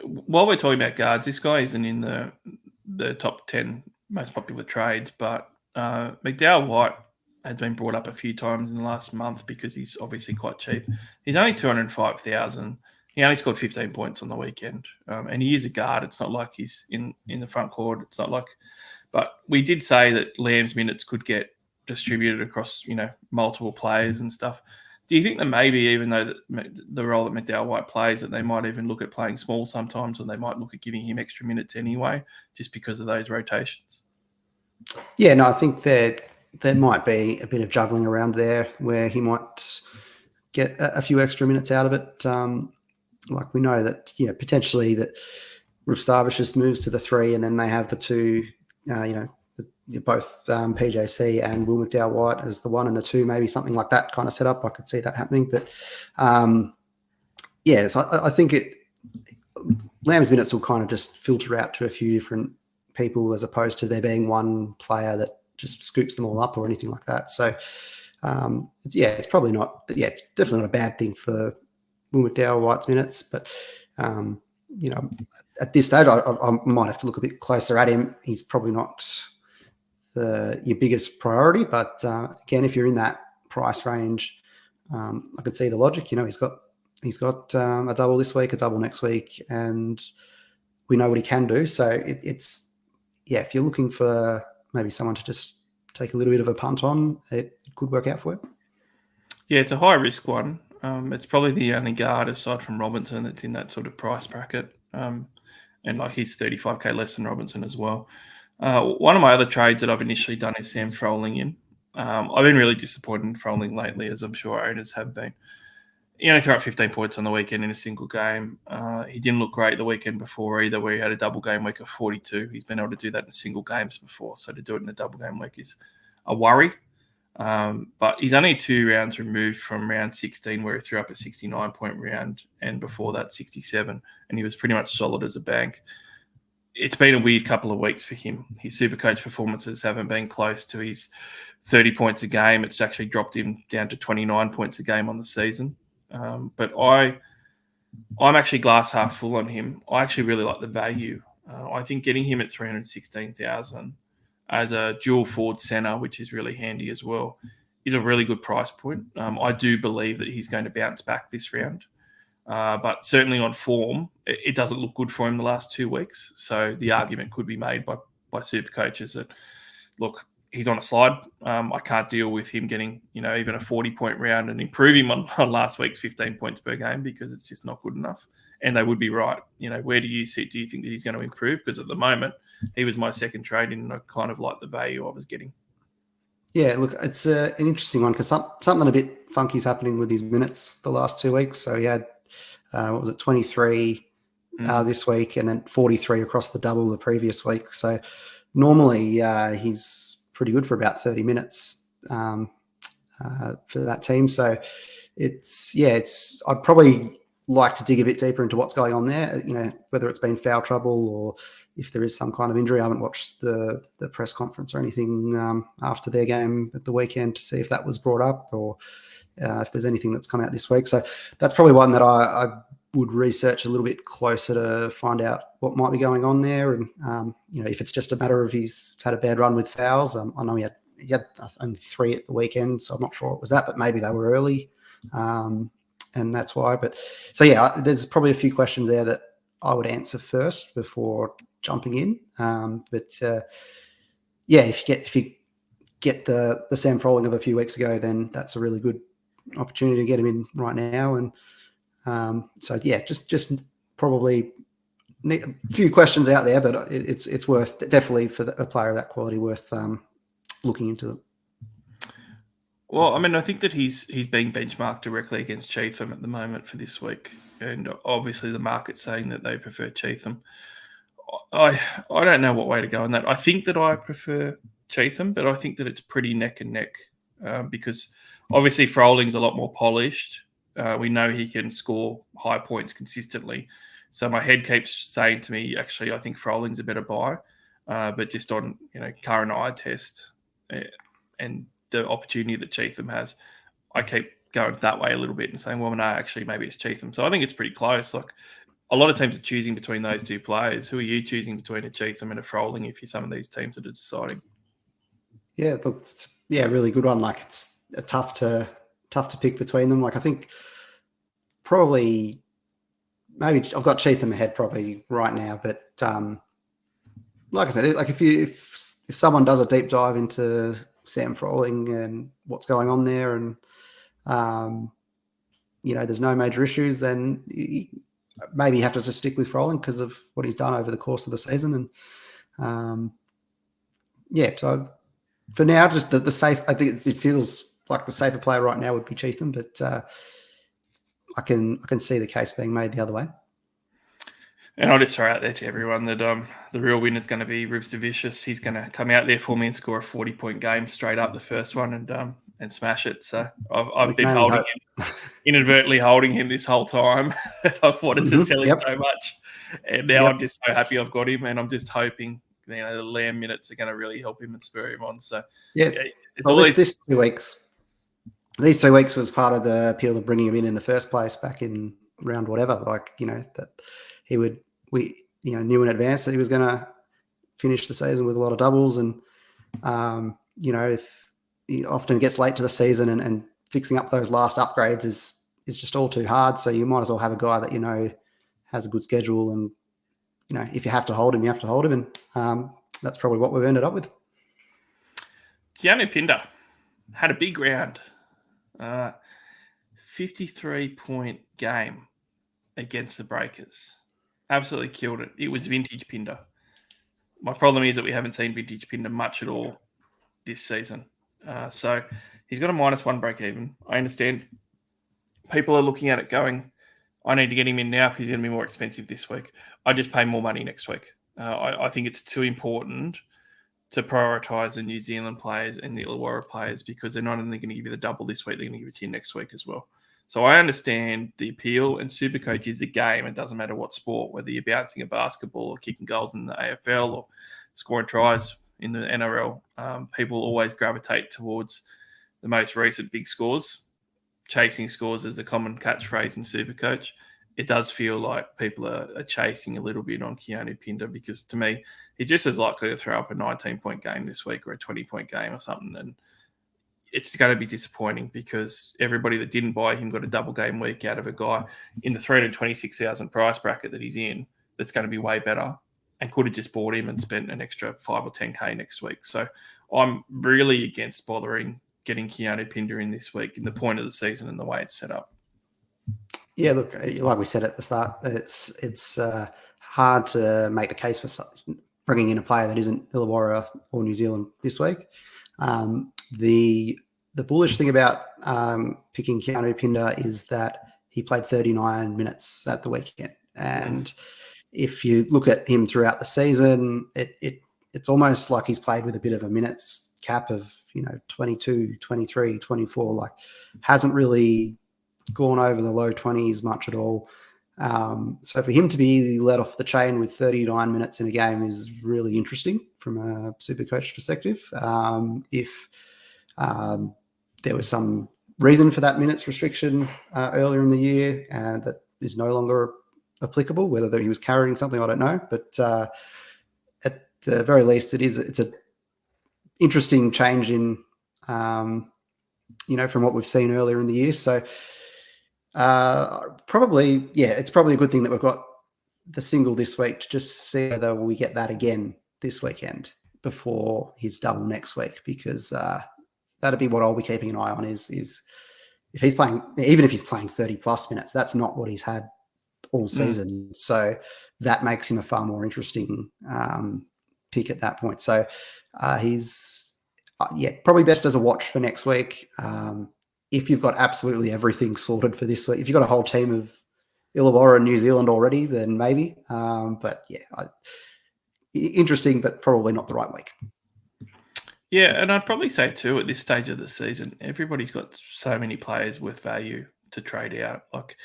While we're talking about guards, this guy isn't in the top 10 most popular trades, but McDowell White has been brought up a few times in the last month because he's obviously quite cheap. He's only 205,000. He only scored 15 points on the weekend, and he is a guard. It's not like he's in the front court. It's not like, but we did say that Lamb's minutes could get distributed across multiple players and stuff. Do you think that maybe even though the role that McDowell White plays, that they might even look at playing small sometimes, or they might look at giving him extra minutes anyway, just because of those rotations? Yeah, no, I think there might be a bit of juggling around there where he might get a few extra minutes out of it. Like we know that potentially that Rustavic just moves to the 3, and then they have the 2. Both PJC and Will McDowell White as the 1 and the 2, maybe something like that kind of setup. I could see that happening, but so I think Lamb's minutes will kind of just filter out to a few different people as opposed to there being one player that just scoops them all up or anything like that. So it's probably not, definitely not a bad thing for Will McDowell White's minutes, but at this stage, I might have to look a bit closer at him. He's probably not your biggest priority, but again, if you're in that price range, I could see the logic. He's got a double this week, a double next week, and we know what he can do. So it's if you're looking for maybe someone to just take a little bit of a punt on, it could work out for you. Yeah, it's a high risk one. It's probably the only guard aside from Robinson that's in that sort of price bracket. And he's 35k less than Robinson as well. One of my other trades that I've initially done is Sam Froling in. I've been really disappointed in Froling lately, as I'm sure owners have been. He only threw up 15 points on the weekend in a single game. He didn't look great the weekend before either, where he had a double game week of 42. He's been able to do that in single games before, so to do it in a double game week is a worry. But he's only 2 rounds removed from round 16, where he threw up a 69-point round, and before that 67, and he was pretty much solid as a bank. It's been a weird couple of weeks for him. His Supercoach performances haven't been close to his 30 points a game. It's actually dropped him down to 29 points a game on the season. But I'm actually glass half full on him. I actually really like the value. I think getting him at 316,000 as a dual forward centre, which is really handy as well, is a really good price point. I do believe that he's going to bounce back this round. But certainly on form, it doesn't look good for him the last 2 weeks. So the argument could be made by super coaches that, look, he's on a slide. I can't deal with him getting, even a 40-point round and improving on last week's 15 points per game, because it's just not good enough. And they would be right. Where do you sit? Do you think that he's going to improve? Because at the moment, he was my second trade, and I kind of like the value I was getting. Yeah, look, it's an interesting one because something a bit funky is happening with his minutes the last 2 weeks. So he had, 23 this week, and then 43 across the double the previous week. So normally he's pretty good for about 30 minutes for that team. So I'd probably like to dig a bit deeper into what's going on there, whether it's been foul trouble or if there is some kind of injury. I haven't watched the press conference or anything after their game at the weekend to see if that was brought up or if there's anything that's come out this week. So that's probably one that I would research a little bit closer to find out what might be going on there. And, if it's just a matter of he's had a bad run with fouls. I know he had only 3 at the weekend, so I'm not sure what was that, but maybe they were early. And that's why. But so, there's probably a few questions there that I would answer first before jumping in. If you get the Sam Froling of a few weeks ago, then that's a really good opportunity to get him in right now. And just probably a few questions out there, but it's worth, definitely for a player of that quality, worth looking into them. Well, I mean, I think that he's being benchmarked directly against Cheatham at the moment for this week, and obviously the market's saying that they prefer Cheatham. I don't know what way to go on that. I think that I prefer Cheatham, but I think that it's pretty neck and neck because obviously Frolling's a lot more polished. We know he can score high points consistently. So my head keeps saying to me, actually, I think Frolling's a better buy. But just on current eye test and the opportunity that Cheatham has, I keep going that way a little bit and saying, well, no, actually, maybe it's Cheatham. So I think it's pretty close. Like a lot of teams are choosing between those two players. Who are you choosing between a Cheatham and a Froling if you're some of these teams that are deciding? Yeah, look, really good one. Like it's tough to pick between them. Like I think probably maybe I've got Cheatham ahead probably right now, but like I said, like if someone does a deep dive into Sam Froling and what's going on there, and there's no major issues, then maybe you have to just stick with Froling because of what he's done over the course of the season. And so for now, just the safe. I think it feels like the safer player right now would be Cheatham, but I can see the case being made the other way. And I'll just throw out there to everyone that the real winner is going to be Ribs Vicious. He's going to come out there for me and score a 40-point game straight up the first one and smash it. So I've been inadvertently holding him this whole time. I've wanted to sell him so much, and now I'm just so happy I've got him, and I'm just hoping the Lamb minutes are going to really help him and spur him on. So these 2 weeks. These 2 weeks was part of the appeal of bringing him in the first place back in round whatever. Like that we knew in advance that he was going to finish the season with a lot of doubles, and if he often gets late to the season and fixing up those last upgrades is just all too hard. So you might as well have a guy that has a good schedule, and if you have to hold him, you have to hold him, and that's probably what we've ended up with. Keanu Pinder had a big round, 53-point game against the Breakers. Absolutely killed it. It was vintage Pinder. My problem is that we haven't seen vintage Pinder much at all this season. So he's got a -1 break even. I understand people are looking at it going, I need to get him in now because he's going to be more expensive this week. I just pay more money next week. I think it's too important to prioritise the New Zealand players and the Illawarra players because they're not only going to give you the double this week, they're going to give it to you next week as well. So I understand the appeal, and Supercoach is a game. It doesn't matter what sport, whether you're bouncing a basketball or kicking goals in the AFL or scoring tries in the NRL. People always gravitate towards the most recent big scores. Chasing scores is a common catchphrase in Supercoach. It does feel like people are chasing a little bit on Keanu Pinder because to me, he's just as likely to throw up a 19-point game this week or a 20-point game or something. And it's going to be disappointing because everybody that didn't buy him got a double game week out of a guy in the 326,000 price bracket that he's in that's going to be way better and could have just bought him and spent an extra 5 or 10K next week. So I'm really against bothering getting Keanu Pinder in this week in the point of the season and the way it's set up. Yeah, look, like we said at the start, it's hard to make the case for bringing in a player that isn't Illawarra or New Zealand this week. The bullish thing about picking Keanu Pinder is that he played 39 minutes at the weekend. And if you look at him throughout the season, it's almost like he's played with a bit of a minutes cap of, 22, 23, 24, like hasn't really gone over the low 20s much at all. So for him to be let off the chain with 39 minutes in a game is really interesting from a Supercoach perspective. If there was some reason for that minutes restriction earlier in the year that is no longer applicable, whether he was carrying something, I don't know. But at the very least, it's a interesting change in, from what we've seen earlier in the year. So it's probably a good thing that we've got the single this week to just see whether we get that again this weekend before his double next week, because that'd be what I'll be keeping an eye on is if he's playing, even if he's playing 30 plus minutes, that's not what he's had all season. So that makes him a far more interesting pick at that point. So he's probably best as a watch for next week. If you've got absolutely everything sorted for this week, if you've got a whole team of Illawarra and New Zealand already, then maybe. But interesting, but probably not the right week. Yeah, and I'd probably say too at this stage of the season, everybody's got so many players with value to trade out. Like,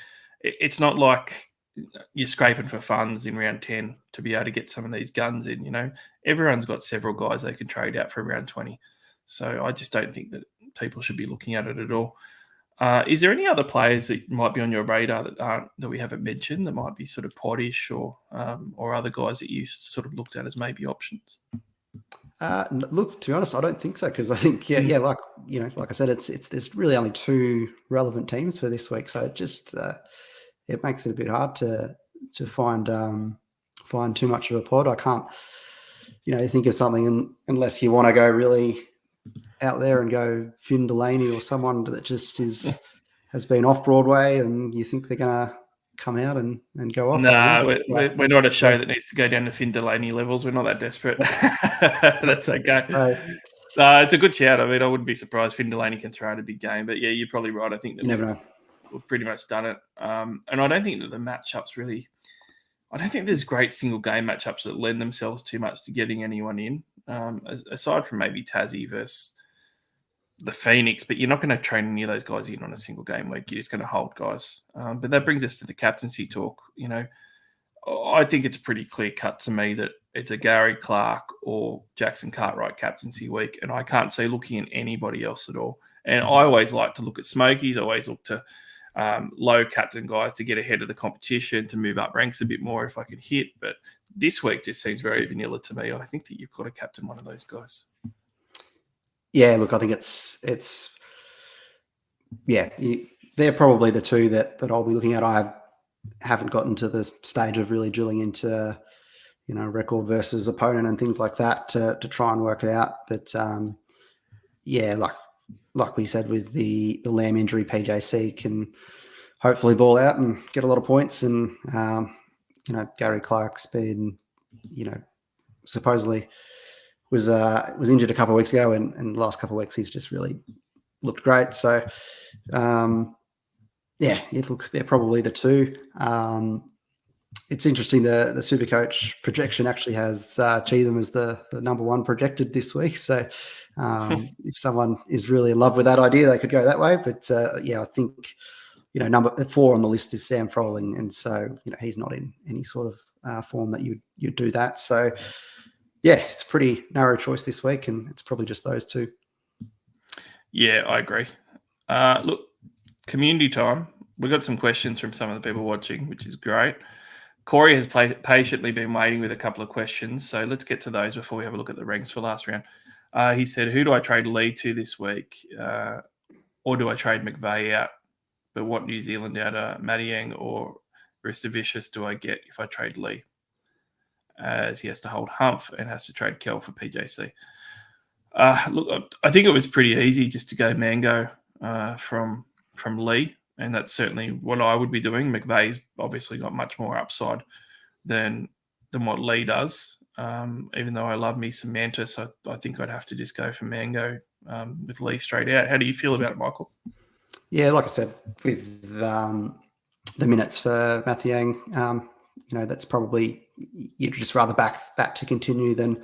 it's not like you're scraping for funds in round 10 to be able to get some of these guns in. You know, everyone's got several guys they can trade out for round 20. So I just don't think that people should be looking at it at all. Is there any other players that might be on your radar that we haven't mentioned that might be sort of Poddish or other guys that you sort of looked at as maybe options? Look, to be honest, I don't think so, because I think like I said, it's there's really only 2 relevant teams for this week, so it just it makes it a bit hard to find too much of a pod. I can't think of something unless you want to go really out there and go Finn Delaney or someone that just has been off Broadway and you think they're gonna come out and go off. No, we're not a show that needs to go down to Finn Delaney levels. We're not that desperate. That's okay. It's a good shout. I mean, I wouldn't be surprised Finn Delaney can throw out a big game. But yeah, you're probably right. I think that you never know. We've pretty much done it. And I don't think that the matchups really – I don't think there's great single game matchups that lend themselves too much to getting anyone in, aside from maybe Tassie versus the Phoenix, but you're not going to train any of those guys in on a single game week. You're just going to hold guys. But that brings us to the captaincy talk. I think it's pretty clear cut to me that it's a Gary Clark or Jackson Cartwright captaincy week, and I can't see looking at anybody else at all. And I always like to look at Smokies. I always look to low captain guys to get ahead of the competition, to move up ranks a bit more if I can hit. But this week just seems very vanilla to me. I think that you've got to captain one of those guys. Yeah, look, I think they're probably the 2 that I'll be looking at. I haven't gotten to the stage of really drilling into, record versus opponent and things like that to try and work it out. But like we said with the Lamb injury, PJC can hopefully ball out and get a lot of points. And Gary Clark's been, supposedly was injured a couple of weeks ago, and the last couple of weeks he's just really looked great. So look, they're probably the 2. It's interesting, the Supercoach projection actually has Cheatham as the number 1 projected this week. So if someone is really in love with that idea, they could go that way. But I think number 4 on the list is Sam Froling, and so he's not in any sort of form that you'd do that. So it's a pretty narrow choice this week, and it's probably just those 2. Yeah, I agree. Look, community time. We've got some questions from some of the people watching, which is great. Corey has patiently been waiting with a couple of questions, so let's get to those before we have a look at the ranks for last round. He said, who do I trade Lee to this week? Or do I trade McVeigh out? But what New Zealand out of Madiang or Ristovicius do I get if I trade Lee? As he has to hold Humph and has to trade Kell for PJC. Look, I think it was pretty easy just to go Mango from Lee, and that's certainly what I would be doing. McVeigh's obviously got much more upside than what Lee does. Even though I love me some Mantis, I think I'd have to just go for Mango with Lee straight out. How do you feel about it, Michael? Yeah, like I said, with the minutes for Mathiang, that's probably, you'd just rather back that to continue than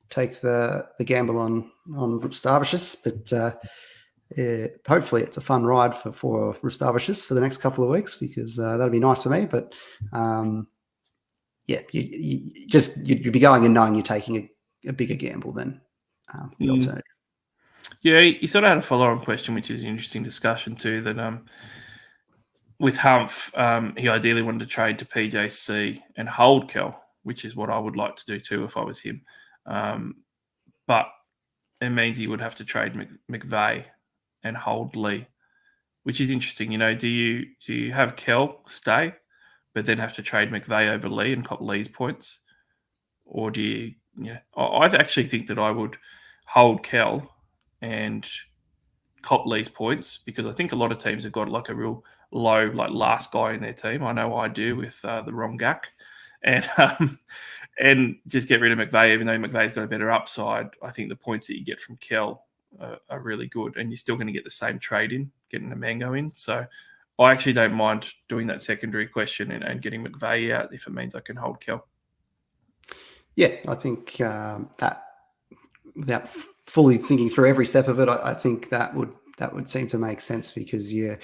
take the gamble on Rustavicius. But hopefully it's a fun ride for Rustavicius for the next couple of weeks, because that'd be nice for me. But you'd be going and knowing you're taking a bigger gamble than the alternative. Yeah, you sort of had a follow-on question, which is an interesting discussion too, that with Humph, he ideally wanted to trade to PJC and hold Kell, which is what I would like to do too if I was him. But it means he would have to trade McVeigh and hold Lee, which is interesting. Do you have Kell stay, but then have to trade McVeigh over Lee and cop Lee's points? Or do you, I actually think that I would hold Kell and cop Lee's points, because I think a lot of teams have got like a real low, like last guy in their team. I know I do with the wrong gack. And just get rid of McVeigh, even though McVeigh's got a better upside. I think the points that you get from Kell are really good, and you're still going to get the same trade in, getting a Mango in. So I actually don't mind doing that secondary question and getting McVeigh out if it means I can hold Kell. Yeah, I think that without fully thinking through every step of it, I think that would seem to make sense, because you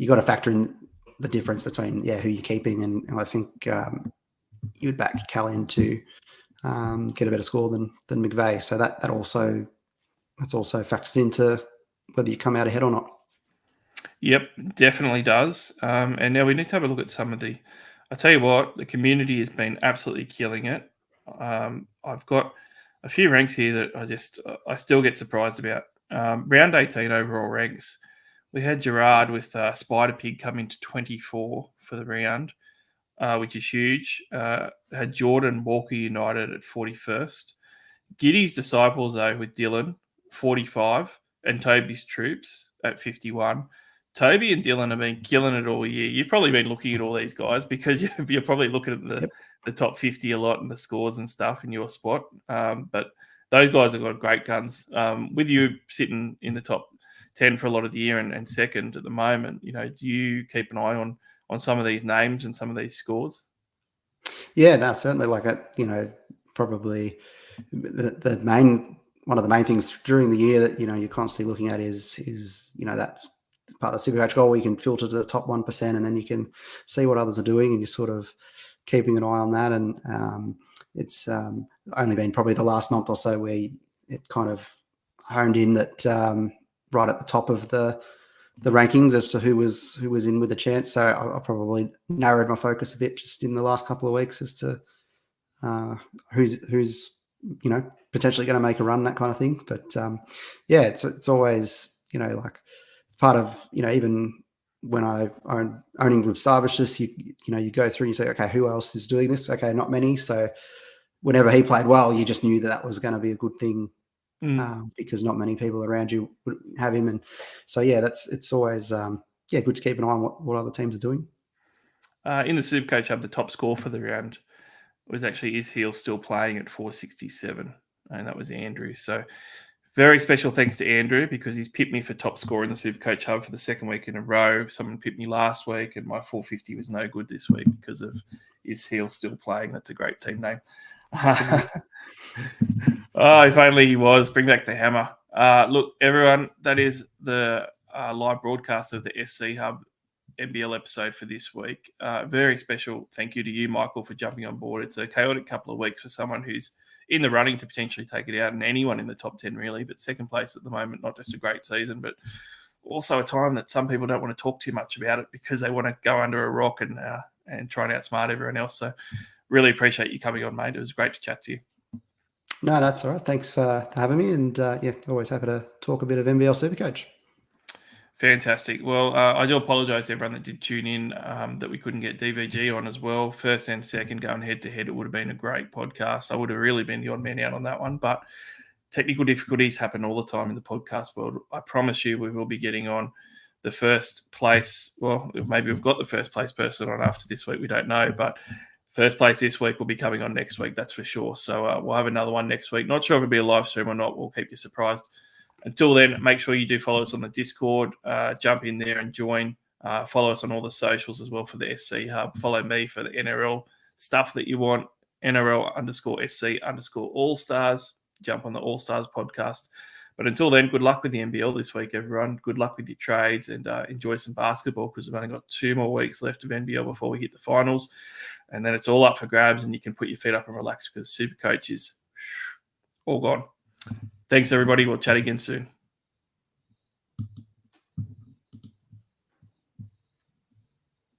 got to factor in the difference between who you're keeping, and I think you'd back Callan to get a better score than McVeigh. So that also factors into whether you come out ahead or not. Yep, definitely does. And now we need to have a look at some of the. I tell you what, the community has been absolutely killing it. I've got a few ranks here that I still get surprised about. Round 18 overall ranks. We had Gerard with Spider Pig come into 24 for the round, which is huge. Had Jordan Walker United at 41st. Giddy's Disciples, though, with Dylan, 45, and Toby's Troops at 51. Toby and Dylan have been killing it all year. You've probably been looking at all these guys because you're probably looking at the top 50 a lot and the scores and stuff in your spot. But those guys have got great guns. With you sitting in the top 10 for a lot of the year and second at the moment, do you keep an eye on some of these names and some of these scores? Yeah, no, certainly. Like, probably one of the main things during the year that you're constantly looking at is that part of Supercoach Goal where you can filter to the top 1%, and then you can see what others are doing, and you're sort of keeping an eye on that. And it's only been probably the last month or so where it kind of honed in that right at the top of the rankings as to who was in with a chance. So I probably narrowed my focus a bit just in the last couple of weeks as to who's potentially going to make a run, that kind of thing. But it's always like it's part of even when I owning Group Starvishes, you go through and you say, okay, who else is doing this? Okay, not many. So whenever he played well, you just knew that was going to be a good thing. Because not many people around you would have him, and so it's always good to keep an eye on what other teams are doing. In the Supercoach Hub, the top score for the round was actually Ishiel still playing at 467, and that was Andrew. So very special thanks to Andrew, because he's pipped me for top score in the Supercoach Hub for the second week in a row. Someone pipped me last week, and my 450 was no good this week because of Ishiel still playing. That's a great team name. Oh, if only he was. Bring back the hammer. Look, everyone, that is the live broadcast of the SC Hub NBL episode for this week. Very special thank you to you, Michael, for jumping on board. It's a chaotic couple of weeks for someone who's in the running to potentially take it out, and anyone in the top 10 really, but second place at the moment. Not just a great season, but also a time that some people don't want to talk too much about it because they want to go under a rock and try and outsmart everyone else. So really appreciate you coming on, mate. It was great to chat to you. No, that's all right. Thanks for having me, and always happy to talk a bit of NBL Supercoach. Fantastic. Well, I do apologise to everyone that did tune in that we couldn't get DVG on as well. First and second going head-to-head, it would have been a great podcast. I would have really been the odd man out on that one, but technical difficulties happen all the time in the podcast world. I promise you we will be getting on the first place. Well, maybe we've got the first place person on after this week. We don't know, but first place this week will be coming on next week, that's for sure. So we'll have another one next week. Not sure if it'll be a live stream or not. We'll keep you surprised. Until then, make sure you do follow us on the Discord. Jump in there and join. Follow us on all the socials as well for the SC Hub. Follow me for the NRL stuff that you want. NRL_SC_ All-Stars. Jump on the All-Stars podcast. But until then, good luck with the NBL this week, everyone. Good luck with your trades, and enjoy some basketball, because we've only got 2 more weeks left of NBL before we hit the finals. And then it's all up for grabs, and you can put your feet up and relax because Supercoach is all gone. Thanks, everybody. We'll chat again soon.